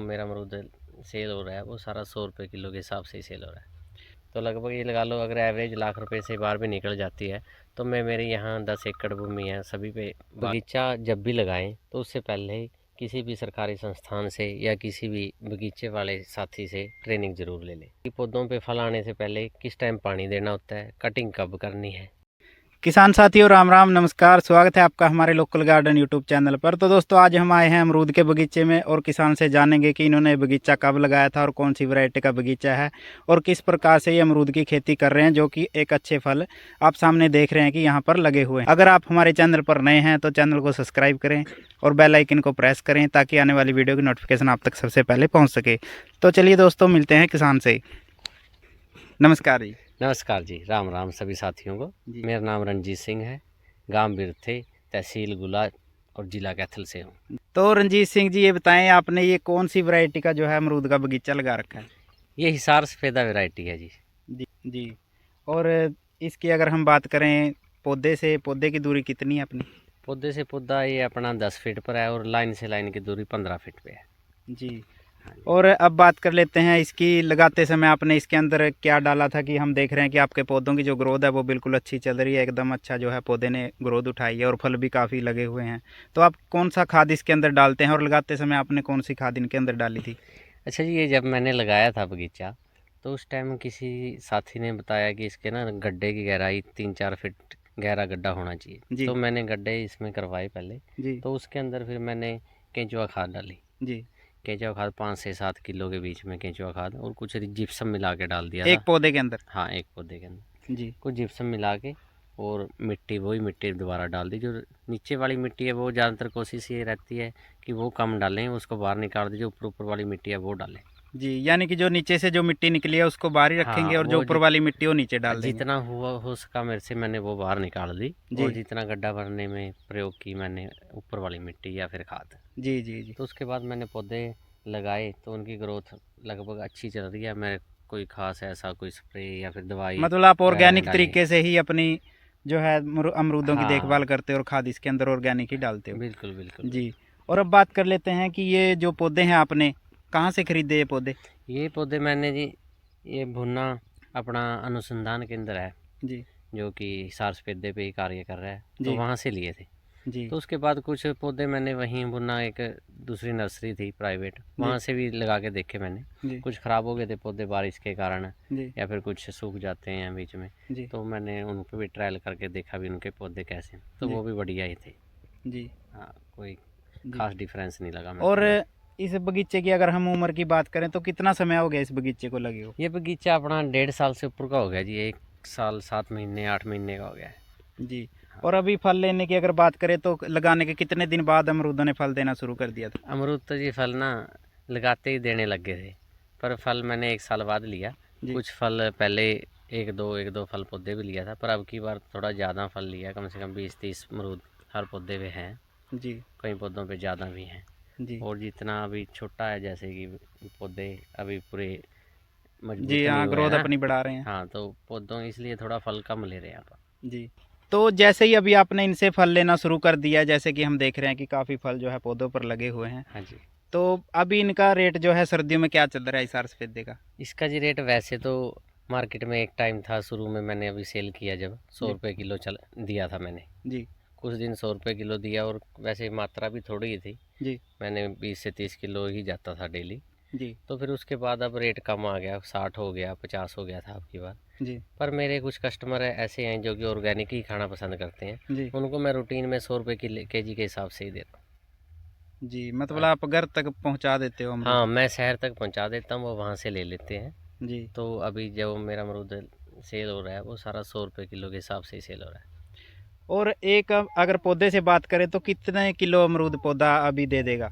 मेरा अमरूद सेल हो रहा है वो सारा 100 रुपये किलो के हिसाब से ही सेल हो रहा है। तो लगभग ये लगा लो, अगर एवरेज लाख रुपए से बाहर भी निकल जाती है तो मैं मेरे यहाँ 10 एकड़ भूमि है, सभी पे बगीचा जब भी लगाएं तो उससे पहले ही किसी भी सरकारी संस्थान से या किसी भी बगीचे वाले साथी से ट्रेनिंग जरूर ले लें कि पौधों पे फल आने से पहले किस टाइम पानी देना होता है, कटिंग कब करनी है। किसान साथियों राम राम नमस्कार, स्वागत है आपका हमारे लोकल गार्डन यूट्यूब चैनल पर। तो दोस्तों आज हम आए हैं अमरूद के बगीचे में और किसान से जानेंगे कि इन्होंने बगीचा कब लगाया था और कौन सी वैरायटी का बगीचा है और किस प्रकार से ये अमरूद की खेती कर रहे हैं, जो कि एक अच्छे फल आप सामने देख रहे हैं कि यहाँ पर लगे हुए हैं। अगर आप हमारे चैनल पर नए हैं तो चैनल को सब्सक्राइब करें और बेल आइकन को प्रेस करें ताकि आने वाली वीडियो की नोटिफिकेशन आप तक सबसे पहले पहुँच सके। तो चलिए दोस्तों मिलते हैं किसान से। नमस्कार जी। नमस्कार जी, राम राम सभी साथियों को। मेरा नाम रणजीत सिंह है, गांव बिरथे, तहसील गुला और जिला कैथल से हूँ। तो रणजीत सिंह जी ये बताएं, आपने ये कौन सी वैरायटी का जो है अमरूद का बगीचा लगा रखा है? ये हिसार सफ़ेदा वैरायटी है जी। जी। और इसकी अगर हम बात करें पौधे से पौधे की दूरी कितनी है अपनी? पौधे से पौधा ये अपना 10 फीट पर है और लाइन से लाइन की दूरी 15 फीट पे है जी। और अब बात कर लेते हैं इसकी लगाते समय आपने इसके अंदर क्या डाला था, कि हम देख रहे हैं कि आपके पौधों की जो ग्रोथ है वो बिल्कुल अच्छी चल रही है, एकदम अच्छा जो है पौधे ने ग्रोथ उठाई है और फल भी काफ़ी लगे हुए हैं। तो आप कौन सा खाद इसके अंदर डालते हैं और लगाते समय आपने कौन सी खाद इनके अंदर डाली थी? अच्छा जी, ये जब मैंने लगाया था बगीचा तो उस टाइम किसी साथी ने बताया कि इसके ना गड्ढे की गहराई 3-4 फीट गहरा गड्ढा होना चाहिए। तो मैंने गड्ढे इसमें करवाए पहले जी। तो उसके अंदर फिर मैंने केंचुआ खाद डाली जी। केंचुआ खाद 5 से 7 किलो के बीच में केंचुआ खाद और कुछ जिप्सम मिला के डाल दिया एक पौधे के अंदर। हाँ, एक पौधे के अंदर जी। कुछ जिप्सम मिला के और मिट्टी, वही मिट्टी दोबारा डाल दी। जो नीचे वाली मिट्टी है वो ज़्यादातर कोशिश ये रहती है कि वो कम डालें, उसको बाहर निकाल दें, जो ऊपर ऊपर वाली मिट्टी है वो डालें जी। यानी कि जो नीचे से जो मिट्टी निकली है उसको बाहर ही रखेंगे। हाँ, और जो ऊपर वाली मिट्टी वो नीचे डाल देंगे। जितना हुआ हो सका मेरे से मैंने वो बाहर निकाल दी और जितना गड्ढा भरने में प्रयोग की मैंने ऊपर वाली मिट्टी या फिर खाद। जी जी जी। तो उसके बाद मैंने पौधे लगाए तो उनकी ग्रोथ लगभग अच्छी चल रही है। मैं कोई खास ऐसा कोई स्प्रे या फिर दवाई, मतलब आप ऑर्गेनिक तरीके से ही अपनी जो है अमरूदों की देखभाल करते हो और खाद इसके अंदर ऑर्गेनिक ही डालते हो? बिल्कुल बिल्कुल जी। और अब बात कर लेते हैं कि ये जो पौधे हैं आपने कहाँ से खरीदे ये पौधे? ये पौधे मैंने जी, ये भुन्ना अपना अनुसंधान केंद्र है जी, जो कि हिसार सफेदे पे ही कार्य कर रहा है, तो वहाँ से लिए थे जी। तो उसके बाद कुछ पौधे मैंने वहीं भुन्ना, एक दूसरी नर्सरी थी प्राइवेट, वहाँ से भी लगा के देखे मैंने। कुछ ख़राब हो गए थे पौधे बारिश के कारण या फिर कुछ सूख जाते हैं बीच में, तो मैंने उन पर भी ट्रायल करके देखा भी उनके पौधे कैसे, तो वो भी बढ़िया ही थे जी। हाँ, कोई खास डिफरेंस नहीं लगा। और इस बगीचे की अगर हम उम्र की बात करें तो कितना समय हो गया इस बगीचे को लगे हो? ये बगीचा अपना 1.5 साल से ऊपर का हो गया जी, 1 साल 7 महीने 8 महीने का हो गया है जी। और अभी फल लेने की अगर बात करें तो लगाने के कितने दिन बाद अमरूदों ने फल देना शुरू कर दिया था? अमरूद तो जी फल ना लगाते ही देने लग गए थे, पर फल मैंने 1 साल बाद लिया। कुछ फल पहले एक दो फल पौधे भी लिया था, पर अब की बार थोड़ा ज़्यादा फल लिया, कम से कम 20-30 अमरूद हर पौधे पे हैं जी। कई पौधों पे ज़्यादा भी हैं जी। और जितना अभी छोटा है, जैसे कि पौधे अभी पूरे मजबूत जी, हाँ, ग्रोथ अपनी बढ़ा रहे हैं। हाँ, तो पौधों इसलिए थोड़ा फल कम ले रहे हैं आप जी। तो जैसे ही अभी आपने इनसे फल लेना शुरू कर दिया, जैसे कि हम देख रहे हैं कि काफ़ी फल जो है पौधों पर लगे हुए हैं। हाँ जी। तो अभी इनका रेट जो है सर्दियों में क्या चल रहा है हिसार सफेदे का? इसका जी रेट वैसे तो मार्केट में एक टाइम था शुरू में, मैंने अभी सेल किया जब 100 रुपये किलो चल दिया था मैंने जी। कुछ दिन 100 रुपये किलो दिया और वैसे मात्रा भी थोड़ी ही थी जी। मैंने 20 से 30 किलो ही जाता था डेली जी। तो फिर उसके बाद अब रेट कम आ गया, 60 हो गया, 50 हो गया था आपकी बार जी। पर मेरे कुछ कस्टमर ऐसे हैं जो कि ऑर्गेनिक ही खाना पसंद करते हैं जी। उनको मैं रूटीन में 100 रुपये केजी के हिसाब से ही देता हूँ जी। मतलब आप घर तक पहुँचा देते हो? हाँ, मैं शहर तक पहुँचा देता हूँ, वो वहाँ से ले लेते हैं जी। तो अभी जो मेरा अमरूद सेल हो रहा है वो सारा 100 रुपये किलो के हिसाब से ही सेल हो रहा है। और एक अगर पौधे से बात करें तो कितने किलो अमरूद पौधा अभी दे देगा?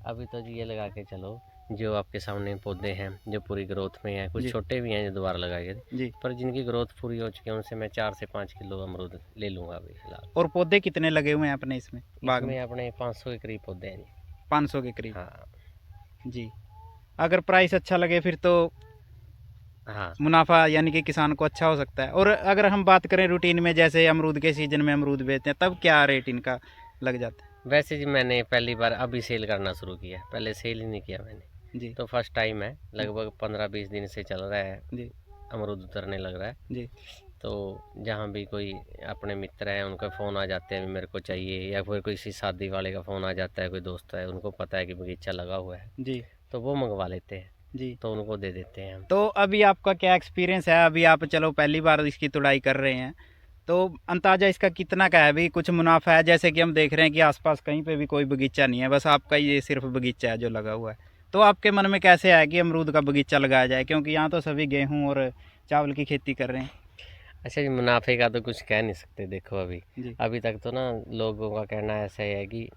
अभी तो जी ये लगा के चलो, जो आपके सामने पौधे हैं जो पूरी ग्रोथ में हैं, कुछ छोटे भी हैं जो दोबारा लगाए गए जी, पर जिनकी ग्रोथ पूरी हो चुकी है उनसे मैं 4 से 5 किलो अमरूद ले लूँगा अभी फिलहाल। और पौधे कितने लगे हुए हैं अपने इसमें बाग में? अपने 500 के करीब पौधे हैं जी। 500 के करीब? हाँ जी। अगर प्राइस अच्छा लगे फिर तो हाँ, मुनाफा यानी कि किसान को अच्छा हो सकता है। और अगर हम बात करें रूटीन में, जैसे अमरूद के सीजन में अमरूद बेचते हैं, तब क्या रेट इनका लग जाता है? वैसे जी मैंने पहली बार अभी सेल करना शुरू किया, पहले सेल ही नहीं किया मैंने जी। तो फर्स्ट टाइम है, लगभग 15-20 दिन से चल रहा है, जी अमरूद उतरने लग रहा है। जी तो जहाँ भी कोई अपने मित्र हैं उनका फ़ोन आ जाते हैं मेरे को चाहिए, या फिर किसी शादी वाले का फ़ोन आ जाता है, कोई दोस्त है उनको पता है कि बगीचा लगा हुआ है, जी तो वो मंगवा लेते हैं, जी। तो उनको दे देते हैं हम। तो अभी आपका क्या एक्सपीरियंस है? अभी आप चलो पहली बार इसकी तुड़ाई कर रहे हैं, तो अंदाजा इसका कितना का है? अभी कुछ मुनाफा है? जैसे कि हम देख रहे हैं कि आसपास कहीं पे भी कोई बगीचा नहीं है, बस आपका ये सिर्फ बगीचा है जो लगा हुआ है। तो आपके मन में कैसे आया कि अमरूद का बगीचा लगाया जाए, क्योंकि यहाँ तो सभी गेहूँ और चावल की खेती कर रहे हैं? अच्छा जी, मुनाफे का तो कुछ कह नहीं सकते। देखो अभी जी अभी तक तो ना लोगों का कहना ऐसा है कि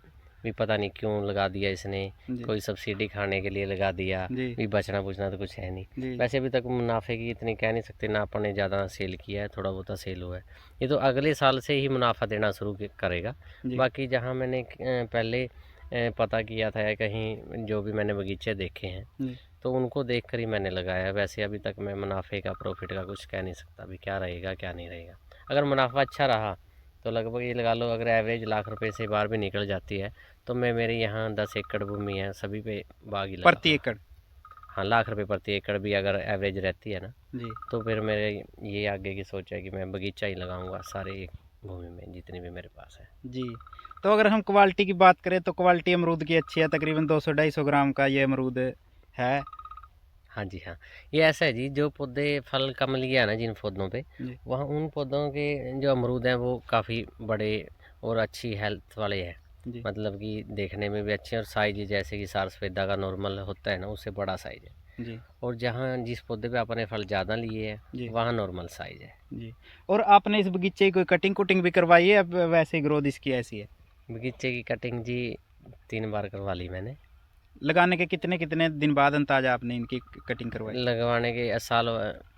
भी पता नहीं क्यों लगा दिया इसने, जी कोई सब्सिडी खाने के लिए लगा दिया, जी भी बचना बुचना तो कुछ है नहीं। जी वैसे अभी तक मुनाफे की इतनी कह नहीं सकते, ना अपन ने ज़्यादा सेल किया है, थोड़ा बहुत सेल हुआ है। ये तो अगले साल से ही मुनाफा देना शुरू करेगा। जी बाकी जहाँ मैंने पहले पता किया था, कहीं जो भी मैंने बगीचे देखे हैं, जी तो उनको देख कर ही मैंने लगाया है। वैसे अभी तक मैं मुनाफे का, प्रॉफिट का कुछ कह नहीं सकता अभी क्या रहेगा क्या नहीं रहेगा। अगर मुनाफा अच्छा रहा तो लगभग ये लगा लो, अगर एवरेज लाख रुपए से बाहर भी निकल जाती है, तो मैं मेरे यहाँ 10 एकड़ भूमि है, सभी पे बाग ही प्रति लगाऊंगा। एकड़? हाँ, लाख रुपए प्रति एकड़ भी अगर एवरेज रहती है ना, जी तो फिर मेरे ये आगे की सोच है कि मैं बगीचा ही लगाऊंगा सारे एक भूमि में जितनी भी मेरे पास है। जी। तो अगर हम क्वालिटी की बात करें तो क्वालिटी अमरूद की अच्छी है, तकरीबन 200-250 ग्राम का ये अमरूद है। हाँ जी, हाँ। ये ऐसा है जी, जो पौधे फल कम लिए है ना जिन पौधों पे, जी वहाँ उन पौधों के जो अमरूद हैं वो काफ़ी बड़े और अच्छी हेल्थ वाले हैं। जी मतलब कि देखने में भी अच्छे, और साइज जैसे कि सार सफ़ेदा का नॉर्मल होता है ना, उससे बड़ा साइज है। जी और जहाँ जिस पौधे पे आपने फल ज़्यादा लिए हैं, जी वहाँ नॉर्मल साइज है। जी। और आपने इस बगीचे की कोई कटिंग कुटिंग भी करवाई है, अब वैसे ही ग्रोथ इसकी ऐसी है? बगीचे की कटिंग जी 3 बार करवा ली मैंने। लगाने के कितने कितने दिन बाद अंदाजा आपने इनकी कटिंग करवाई? लगवाने के साल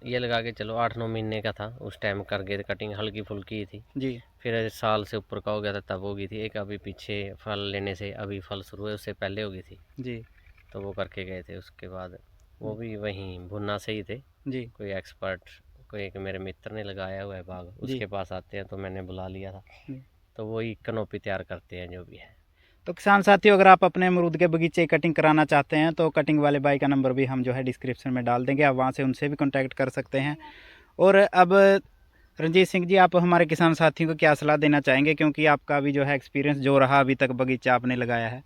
ये लगा के चलो 8-9 महीने का था उस टाइम, कर गए थे कटिंग, हल्की फुल्की ही थी। जी फिर साल से ऊपर का हो गया था तब होगी थी एक, अभी पीछे फल लेने से अभी फल शुरू हुए उससे पहले होगी थी, जी तो वो करके गए थे। उसके बाद वो जी भी वहीं भुन्ना से ही थे, जी कोई एक्सपर्ट, कोई एक मेरे मित्र ने लगाया हुआ है बाग, जी उसके पास आते हैं तो मैंने बुला लिया था। जी। तो वही कनोपी तैयार करते हैं जो भी है। तो किसान साथियों, अगर आप अपने अमरूद के बगीचे की कटिंग कराना चाहते हैं तो कटिंग वाले भाई का नंबर भी हम जो है डिस्क्रिप्शन में डाल देंगे, आप वहाँ से उनसे भी कॉन्टैक्ट कर सकते हैं। और अब रंजीत सिंह जी, आप हमारे किसान साथियों को क्या सलाह देना चाहेंगे, क्योंकि आपका भी जो है एक्सपीरियंस जो रहा अभी तक बगीचा आपने लगाया है?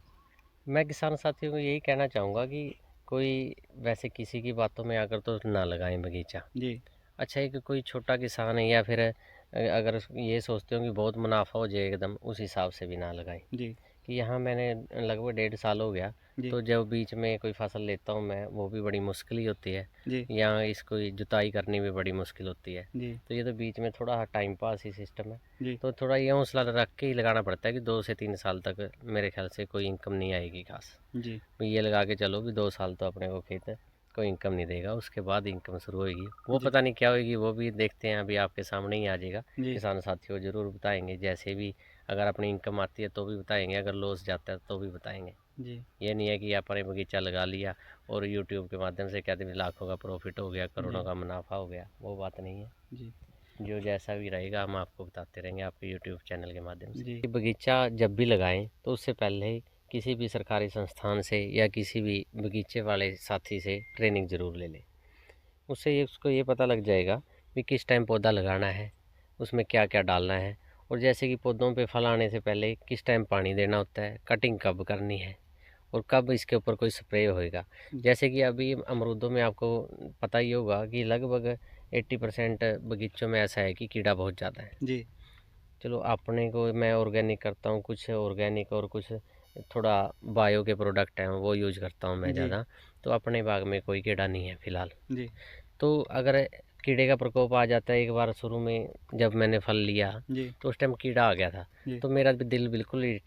मैं किसान साथियों को यही कहना चाहूँगा कि कोई वैसे किसी की बातों में आकर तो ना लगाएं बगीचा। जी अच्छा है कि कोई छोटा किसान है, या फिर अगर ये सोचते हो कि बहुत मुनाफा हो जाए एकदम, उस हिसाब से भी ना लगाएं। जी कि यहाँ मैंने लगभग 1.5 साल हो गया, जी तो जब बीच में कोई फसल लेता हूँ मैं, वो भी बड़ी मुश्किल ही होती है। जी यहाँ इसको जुताई करनी भी बड़ी मुश्किल होती है। जी तो ये तो बीच में थोड़ा टाइम पास ही सिस्टम है। जी तो थोड़ा ये हौसला रख के ही लगाना पड़ता है कि 2 से 3 साल तक मेरे ख्याल से कोई इनकम नहीं आएगी खास। जी ये लगा के चलो भी 2 साल तो अपने को खेत कोई इनकम नहीं देगा, उसके बाद इनकम शुरू होगी। वो जी पता नहीं क्या होगी, वो भी देखते हैं, अभी आपके सामने ही आ जाएगा। जी किसान साथियों ज़रूर बताएंगे, जैसे भी अगर अपनी इनकम आती है तो भी बताएंगे, अगर लॉस जाता है तो भी बताएंगे। जी ये नहीं है कि आपने बगीचा लगा लिया और यूट्यूब के माध्यम से कहते हैं लाखों का प्रॉफिट हो गया, करोड़ों जी का मुनाफा हो गया, वो बात नहीं है। जी जो जैसा भी रहेगा हम आपको बताते रहेंगे आपके यूट्यूब चैनल के माध्यम से। जी ये बगीचा जब भी लगाएं तो उससे पहले किसी भी सरकारी संस्थान से या किसी भी बगीचे वाले साथी से ट्रेनिंग ज़रूर ले लें। उससे ये उसको ये पता लग जाएगा कि किस टाइम पौधा लगाना है, उसमें क्या क्या डालना है, और जैसे कि पौधों पे फल आने से पहले किस टाइम पानी देना होता है, कटिंग कब करनी है, और कब इसके ऊपर कोई स्प्रे होएगा। जैसे कि अभी अमरूदों में आपको पता ही होगा कि लगभग 80% बगीचों में ऐसा है कि कीड़ा बहुत ज़्यादा है। जी चलो अपने को, मैं ऑर्गेनिक करता हूँ, कुछ ऑर्गेनिक और कुछ थोड़ा बायो के प्रोडक्ट हैं वो यूज करता हूँ मैं जी ज़्यादा। तो अपने बाग में कोई कीड़ा नहीं है फ़िलहाल। जी तो अगर कीड़े का प्रकोप आ जाता है, एक बार शुरू में जब मैंने फल लिया जी तो उस टाइम कीड़ा आ गया था, जी तो मेरा भी दिल बिल्कुल ही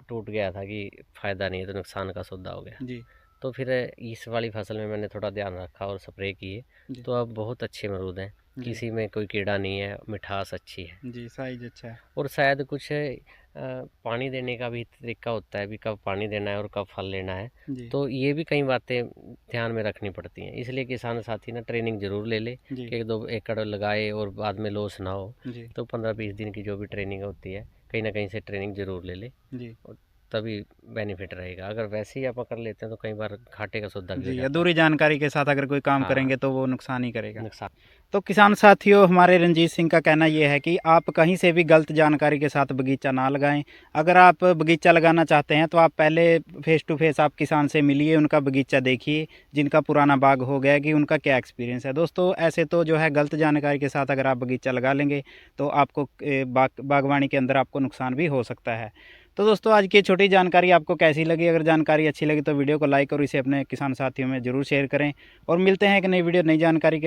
टूट गया था कि फ़ायदा नहीं है, तो नुकसान का सौदा हो गया। जी तो फिर इस वाली फसल में मैंने थोड़ा ध्यान रखा और स्प्रे किए, जी तो अब बहुत अच्छे अमरूद हैं, जी किसी में कोई कीड़ा नहीं है, मिठास अच्छी है। जी साइज अच्छा है। और शायद कुछ पानी देने का भी तरीका होता है, भी कब पानी देना है और कब फल लेना है। जी तो ये भी कई बातें ध्यान में रखनी पड़ती हैं, इसलिए किसान साथी ना ट्रेनिंग ज़रूर ले ले जी कि 1-2 एकड़ लगाए और बाद में लॉस ना हो। जी तो 15-20 दिन की जो भी ट्रेनिंग होती है, कहीं ना कहीं से ट्रेनिंग ज़रूर ले ले। जी और तभी बेनिफिट रहेगा। अगर वैसे ही आप कर लेते हैं तो कई बार घाटे का सौदा भी हो जी, जाता अधूरी जानकारी के साथ अगर कोई काम हाँ। करेंगे तो वो नुकसान ही करेगा। नुकसान। तो किसान साथियों, हमारे रंजीत सिंह का कहना ये है कि आप कहीं से भी गलत जानकारी के साथ बगीचा ना लगाएं। अगर आप बगीचा लगाना चाहते हैं तो आप पहले फेस टू फेस आप किसान से मिलिए, उनका बगीचा देखिए, जिनका पुराना बाग हो गया, कि उनका क्या एक्सपीरियंस है। दोस्तों, ऐसे तो जो है गलत जानकारी के साथ अगर आप बगीचा लगा लेंगे तो आपको बागवानी के अंदर आपको नुकसान भी हो सकता है। तो दोस्तों, आज की छोटी जानकारी आपको कैसी लगी? अगर जानकारी अच्छी लगी तो वीडियो को लाइक और इसे अपने किसान साथियों में ज़रूर शेयर करें, और मिलते हैं एक नई वीडियो नई जानकारी के